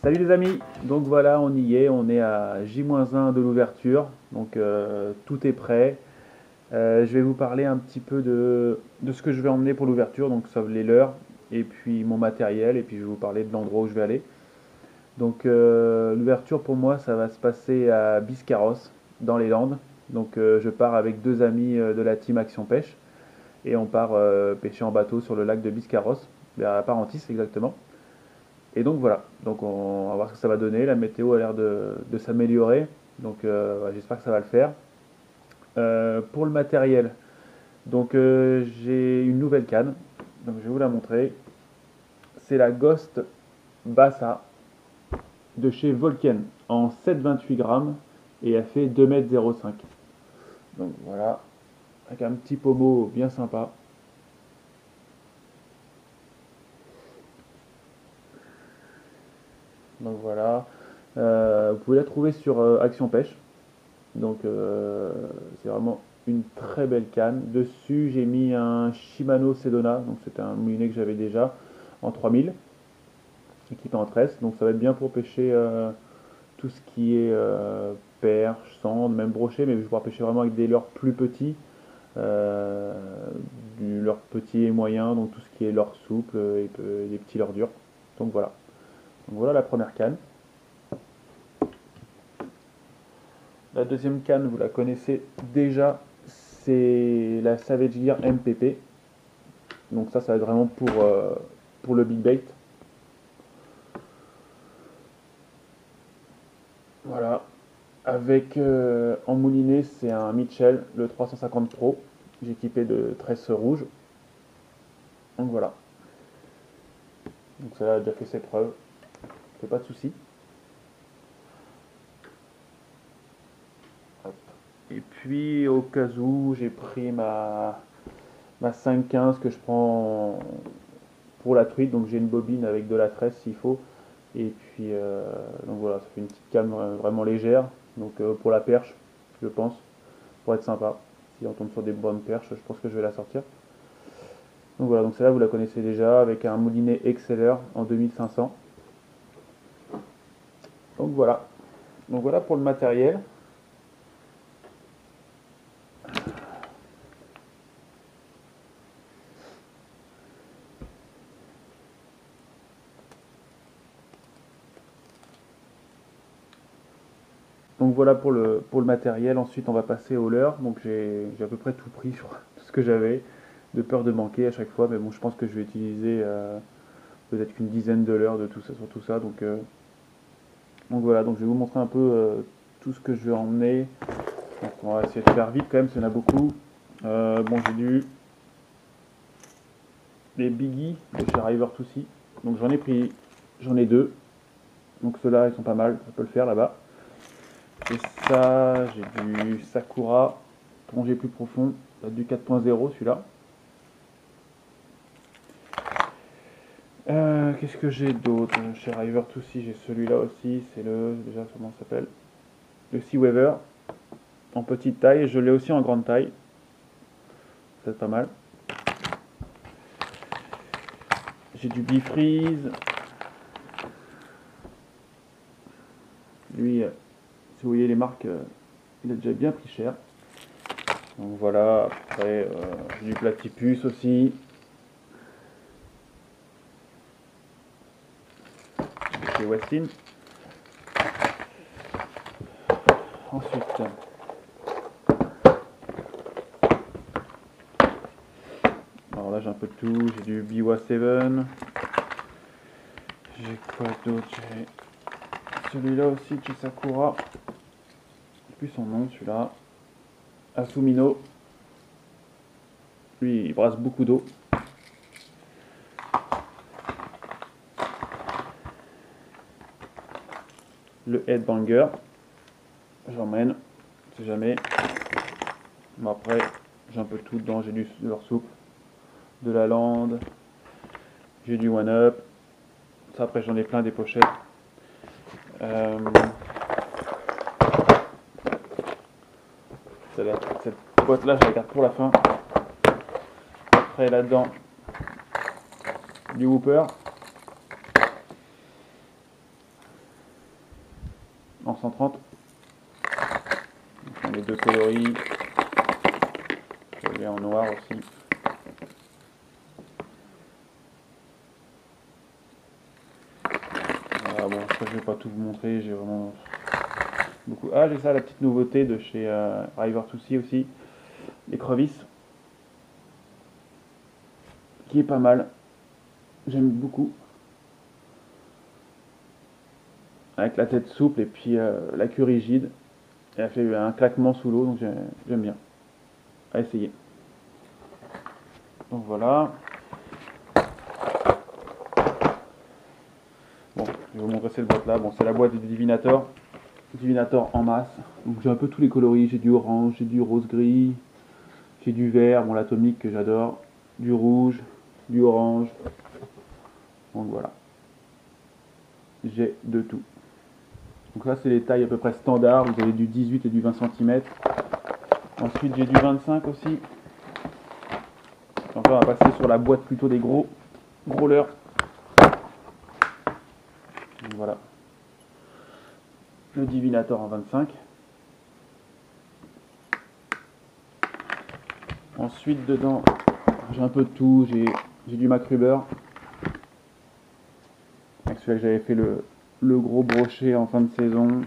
Salut les amis, donc voilà on y est, on est à J-1 de l'ouverture, donc tout est prêt. Je vais vous parler un petit peu de ce que je vais emmener pour l'ouverture, donc ça les leurs, et puis mon matériel, et puis je vais vous parler de l'endroit où je vais aller. Donc l'ouverture pour moi ça va se passer à Biscarrosse, dans les Landes. Donc je pars avec deux amis de la team Action Pêche, et on part pêcher en bateau sur le lac de Biscarrosse, vers Parentis exactement. Et donc voilà, donc on va voir ce que ça va donner. La météo a l'air de s'améliorer, donc ouais, j'espère que ça va le faire. Pour le matériel, donc j'ai une nouvelle canne, donc je vais vous la montrer. C'est la Ghost Bassa de chez Volken en 7,28 grammes et elle fait 2,05 m. Donc voilà, avec un petit pommeau bien sympa. Donc voilà, vous pouvez la trouver sur Action Pêche. Donc c'est vraiment une très belle canne. Dessus j'ai mis un Shimano Sedona, donc c'était un moulinet que j'avais déjà en 3000, équipé en tresse. Donc ça va être bien pour pêcher tout ce qui est perche, sande, même brochet, mais je vais pouvoir pêcher vraiment avec des leurres plus petits, euh, du leurre petit et moyen, donc tout ce qui est leurre souple et des petits leurres durs. Donc voilà la première canne. La deuxième canne, vous la connaissez déjà, c'est la Savage Gear MPP. Donc ça va être vraiment pour le big bait. Voilà. Avec en moulinet, c'est un Mitchell, le 350 Pro. J'ai équipé de tresse rouge. Donc voilà. Donc ça a déjà fait ses preuves. Fait pas de soucis. Hop. Et puis au cas où, j'ai pris ma 515 que je prends pour la truite. Donc j'ai une bobine avec de la tresse s'il faut. Et puis donc voilà, ça fait une petite canne vraiment légère. Donc pour la perche, je pense, pour être sympa. Si on tombe sur des bonnes perches, je pense que je vais la sortir. Donc voilà, donc celle-là vous la connaissez déjà avec un moulinet Exceller en 2500. Donc voilà pour le matériel. Donc voilà pour le matériel. Ensuite on va passer au leurre. Donc j'ai à peu près tout pris, je crois, tout ce que j'avais, de peur de manquer à chaque fois. Mais bon, je pense que je vais utiliser peut-être qu'une dizaine de leurres de tout ça sur tout ça. Donc voilà, donc je vais vous montrer un peu tout ce que je vais emmener. Donc on va essayer de faire vite quand même, s'il y en a beaucoup. Bon, j'ai des biggies de chez River Toussy. Donc j'en ai deux. Donc ceux-là, ils sont pas mal, ça peut le faire là-bas. Et ça, j'ai du Sakura, plongée plus profond, du 4.0 celui-là. Qu'est-ce que j'ai d'autre chez River Toussy? J'ai celui-là aussi, c'est déjà comment ça s'appelle, le Sea Weaver, en petite taille. Je l'ai aussi en grande taille, c'est pas mal. J'ai du Bifreeze. Lui, si vous voyez les marques, il a déjà bien pris cher. Donc voilà, après j'ai du Platypus aussi. Chez Westin. Ensuite, alors là j'ai un peu de tout, j'ai du Biwa 7. J'ai quoi d'autre? J'ai celui-là aussi, Chisakura. Je sais plus son nom celui-là. Asumino. Lui il brasse beaucoup d'eau. Le Headbanger. J'emmène, on sait jamais. Bon, après, j'ai un peu tout dedans, j'ai du leur soupe, de la lande, j'ai du One Up. Ça après j'en ai plein des pochettes. Cette boîte là je la garde pour la fin. Après là-dedans du Whooper. 130. Donc, les deux coloris. Je l'ai en noir aussi. Voilà, bon, ça je vais pas tout vous montrer, j'ai vraiment beaucoup. Ah, j'ai ça, la petite nouveauté de chez River2C aussi, l'écrevisse, qui est pas mal. J'aime beaucoup. Avec la tête souple et puis la queue rigide. Et elle fait un claquement sous l'eau, donc j'aime bien. À essayer. Donc voilà. Bon, je vais vous montrer cette boîte là. Bon, c'est la boîte du Divinator. Divinator en masse. Donc j'ai un peu tous les coloris. J'ai du orange, j'ai du rose gris, j'ai du vert, bon l'atomique que j'adore, du rouge, du orange. Donc voilà. J'ai de tout. Donc ça c'est les tailles à peu près standards. Vous avez du 18 et du 20 cm. Ensuite j'ai du 25 aussi. Donc là on va passer sur la boîte plutôt des gros leurres. Donc voilà. Le Divinator en 25. Ensuite dedans j'ai un peu de tout. J'ai du Macruber. Avec celui-là que j'avais fait le gros brochet en fin de saison.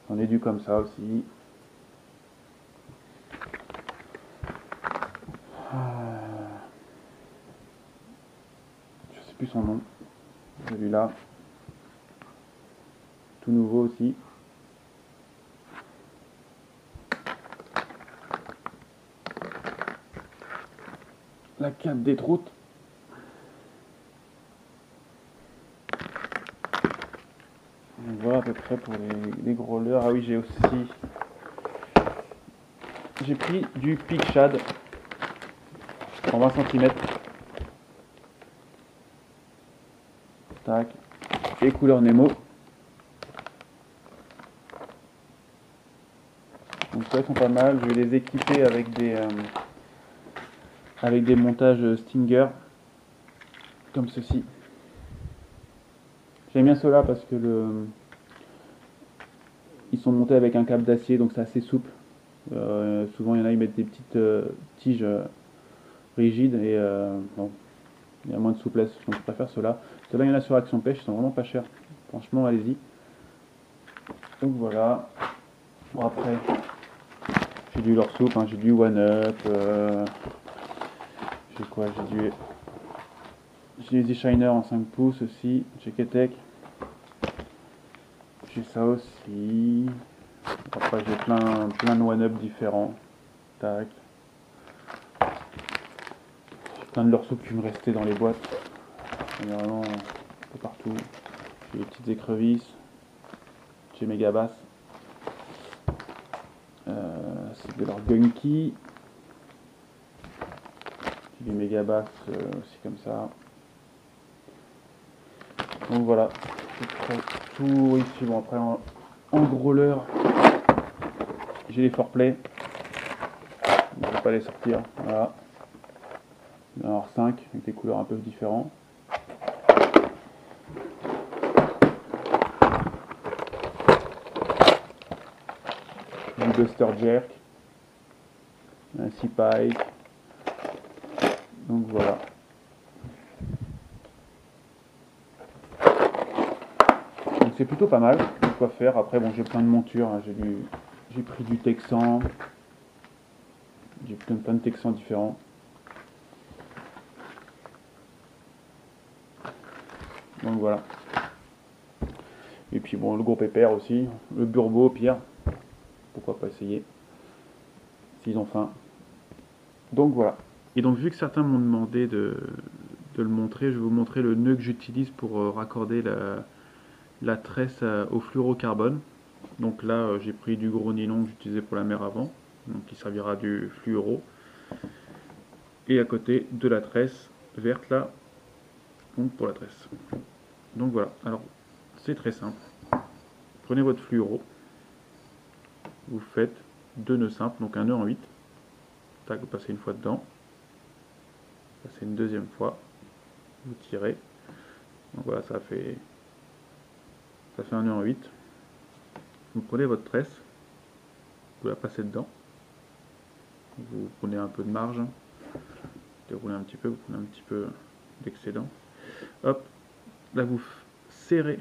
J'en ai du comme ça aussi. Je sais plus son nom. Celui-là. Tout nouveau aussi. La cape des troutes. On voit à peu près pour les gros leurres. Ah oui, j'ai aussi... J'ai pris du Pic Shad en 20 cm. Tac. Et couleur Nemo. Donc ça, ils sont pas mal. Je vais les équiper avec des montages Stinger. Comme ceci. J'aime bien ceux-là parce que ils sont montés avec un câble d'acier, donc c'est assez souple. Souvent, il y en a, ils mettent des petites tiges rigides et bon, il y a moins de souplesse, donc je préfère ceux-là. Ceux-là, il y en a sur Action Pêche, ils sont vraiment pas chers. Franchement, allez-y. Donc voilà. Bon, après, j'ai du leurre souple, hein, j'ai du One Up. J'ai quoi? J'ai des Shiner en 5 pouces aussi, chez Ketek. J'ai ça aussi. Après j'ai plein de one-up différents. Tac. J'ai plein de leurres souples qui me restaient dans les boîtes. Il y en a vraiment un peu partout. J'ai des petites écrevisses. J'ai Megabass. C'est de leur Gunky. J'ai des Megabass aussi comme ça. Donc voilà. Tout ici. Bon après en gros leurre. J'ai les Foreplay. Je ne vais pas les sortir. Voilà. Il y en a 5 avec des couleurs un peu différentes. Du Buster Jerk. Un Sea Pike. Donc voilà. Donc c'est plutôt pas mal de quoi faire. Après bon j'ai plein de montures. Hein. J'ai pris du Texan. J'ai plein de Texans différents. Donc voilà. Et puis bon, le gros pépère aussi. Le Burbo au pire. Pourquoi pas essayer. S'ils ont faim. Donc voilà. Et donc vu que certains m'ont demandé de le montrer, je vais vous montrer le nœud que j'utilise pour raccorder la tresse au fluorocarbone. Donc là j'ai pris du gros nylon que j'utilisais pour la mer avant. Donc qui servira du fluoro. Et à côté de la tresse verte là. Donc pour la tresse. Donc voilà. Alors c'est très simple. Prenez votre fluoro. Vous faites 2 nœuds simples, donc un nœud en 8. Tac, vous passez une fois dedans. Passez une deuxième fois. Vous tirez. Donc voilà, ça fait un nœud en 8. vous prenez votre tresse, vous la passez dedans, vous prenez un peu de marge, déroulez un petit peu, vous prenez un petit peu d'excédent. Hop, là vous serrez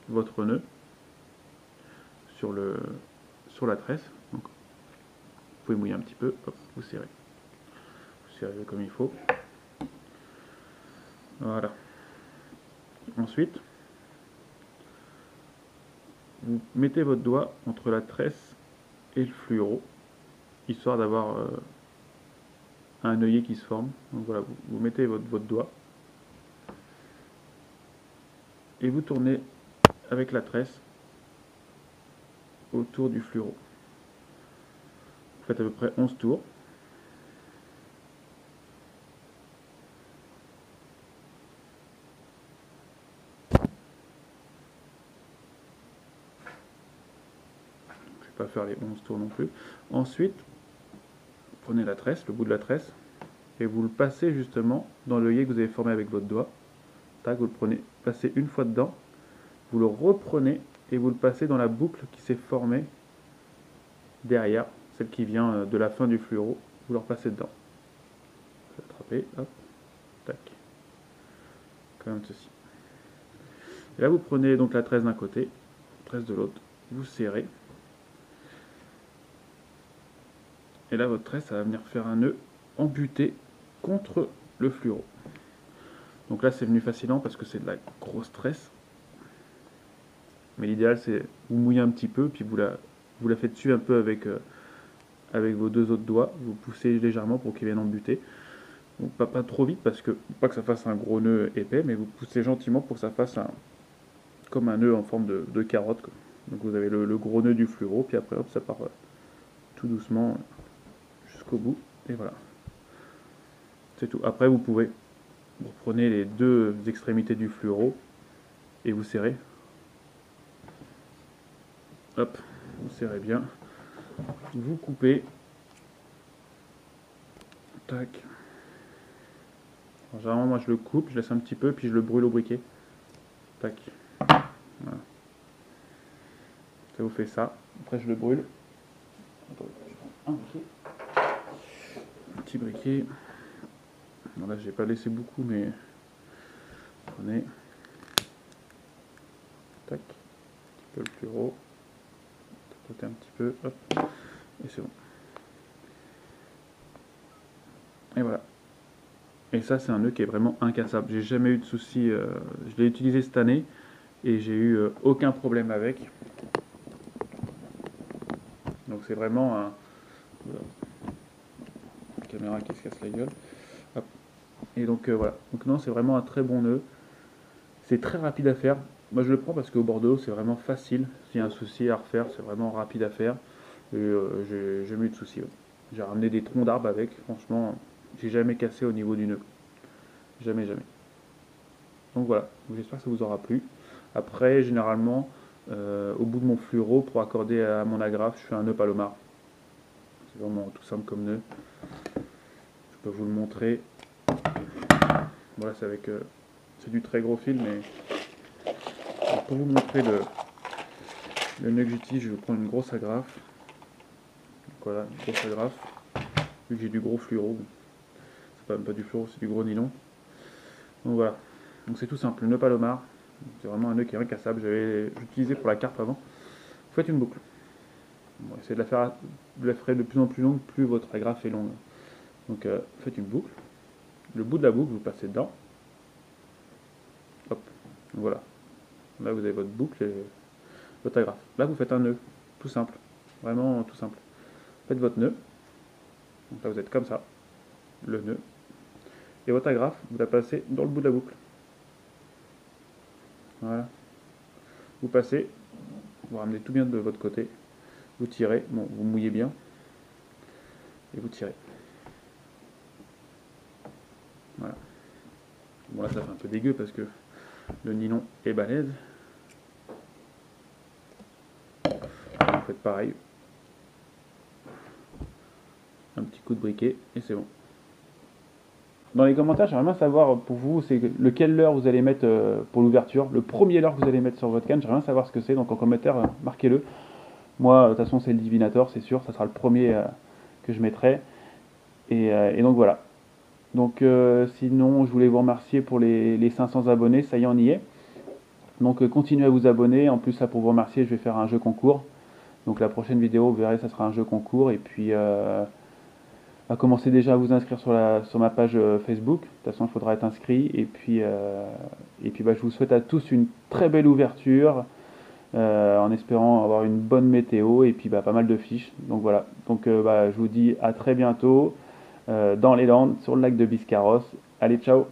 votre nœud sur la tresse. Donc, vous pouvez mouiller un petit peu, hop, vous serrez. Vous serrez comme il faut. Voilà. Ensuite, vous mettez votre doigt entre la tresse et le fluoro, histoire d'avoir un œillet qui se forme. Donc voilà, vous mettez votre doigt et vous tournez avec la tresse autour du fluoro. Vous faites à peu près 11 tours. Je ne vais pas faire les 11 tours non plus. Ensuite, prenez la tresse, le bout de la tresse, et vous le passez justement dans l'œillet que vous avez formé avec votre doigt. Tac, vous le prenez, passez une fois dedans, vous le reprenez et vous le passez dans la boucle qui s'est formée derrière, celle qui vient de la fin du fluoro, vous le repassez dedans. Vous l'attrapez, hop, tac, comme ceci. Et là vous prenez donc la tresse d'un côté, la tresse de l'autre, vous serrez, et là votre tresse ça va venir faire un nœud embuté contre le fluoro. Donc là c'est venu facilement parce que c'est de la grosse tresse. Mais l'idéal c'est vous mouillez un petit peu, puis vous la faites dessus un peu avec vos deux autres doigts, vous poussez légèrement pour qu'il vienne embuter. Donc pas trop vite parce que pas que ça fasse un gros nœud épais, mais vous poussez gentiment pour que ça fasse comme un nœud en forme de carotte, quoi. Donc vous avez le gros nœud du fluoro, puis après hop ça part tout doucement jusqu'au bout, et voilà. C'est tout. Après vous reprenez les deux extrémités du fluoro et vous serrez. Hop, vous serrez bien. Vous coupez. Tac. Alors, généralement moi je le coupe, je laisse un petit peu, puis je le brûle au briquet. Tac. Voilà. Ça vous fait ça. Après je le brûle. Attends, je prends un briquet. Un petit briquet. Bon, là j'ai pas laissé beaucoup, mais prenez. Tac. Un petit peu le fluoro. Tapoter un petit peu. Hop. Et c'est bon. Et voilà. Et ça c'est un nœud qui est vraiment incassable. J'ai jamais eu de soucis. Je l'ai utilisé cette année et j'ai eu aucun problème avec. Donc c'est vraiment un... La caméra qui se casse la gueule. Hop. Et donc voilà. Donc non, c'est vraiment un très bon nœud. C'est très rapide à faire. Moi je le prends parce qu'au bord de l'eau c'est vraiment facile. S'il y a un souci à refaire, c'est vraiment rapide à faire. Et j'ai jamais eu de soucis. Ouais. J'ai ramené des troncs d'arbres avec. Franchement, j'ai jamais cassé au niveau du nœud. Jamais, jamais. Donc voilà. J'espère que ça vous aura plu. Après, généralement, au bout de mon fluoro, pour accorder à mon agrafe, je fais un nœud palomar. C'est vraiment tout simple comme nœud. Je peux vous le montrer. Voilà, c'est avec... c'est du très gros fil, mais... Alors, pour vous montrer le nœud que j'utilise, je vais prendre une grosse agrafe. Donc voilà, une grosse agrafe. Vu que j'ai du gros fluoro. C'est pas du fluoro, c'est du gros nylon. Donc voilà. Donc c'est tout simple, le nœud palomar. C'est vraiment un nœud qui est incassable. J'avais utilisé pour la carpe avant. Vous faites une boucle. Bon, essayez de la faire de plus en plus longue, plus votre agrafe est longue. Donc faites une boucle. Le bout de la boucle, vous passez dedans. Hop, voilà. Là vous avez votre boucle et votre agrafe. Là vous faites un nœud, tout simple. Vraiment tout simple. Faites votre nœud. Donc là vous êtes comme ça. Le nœud. Et votre agrafe, vous la passez dans le bout de la boucle. Voilà. Vous passez, vous ramenez tout bien de votre côté. Vous tirez, bon, vous mouillez bien. Et vous tirez. Voilà. Bon là ça fait un peu dégueu parce que le nylon est balèze. Vous faites pareil. Un petit coup de briquet et c'est bon. Dans les commentaires, j'aimerais bien savoir pour vous, c'est lequel leurre vous allez mettre pour l'ouverture. Le premier leurre que vous allez mettre sur votre canne, j'aimerais bien savoir ce que c'est. Donc en commentaire, marquez-le. Moi, de toute façon, c'est le Divinator, c'est sûr, ça sera le premier que je mettrai. Et donc voilà. Donc sinon, je voulais vous remercier pour les 500 abonnés, ça y est, on y est. Donc continuez à vous abonner. En plus, là, pour vous remercier, je vais faire un jeu concours. Donc la prochaine vidéo, vous verrez, ça sera un jeu concours. Et puis, commencez déjà à vous inscrire sur ma page Facebook. De toute façon, il faudra être inscrit. Et puis bah, je vous souhaite à tous une très belle ouverture, en espérant avoir une bonne météo et puis bah, pas mal de fiches. Donc voilà. Donc bah, je vous dis à très bientôt dans les Landes, sur le lac de Biscarrosse. Allez, ciao!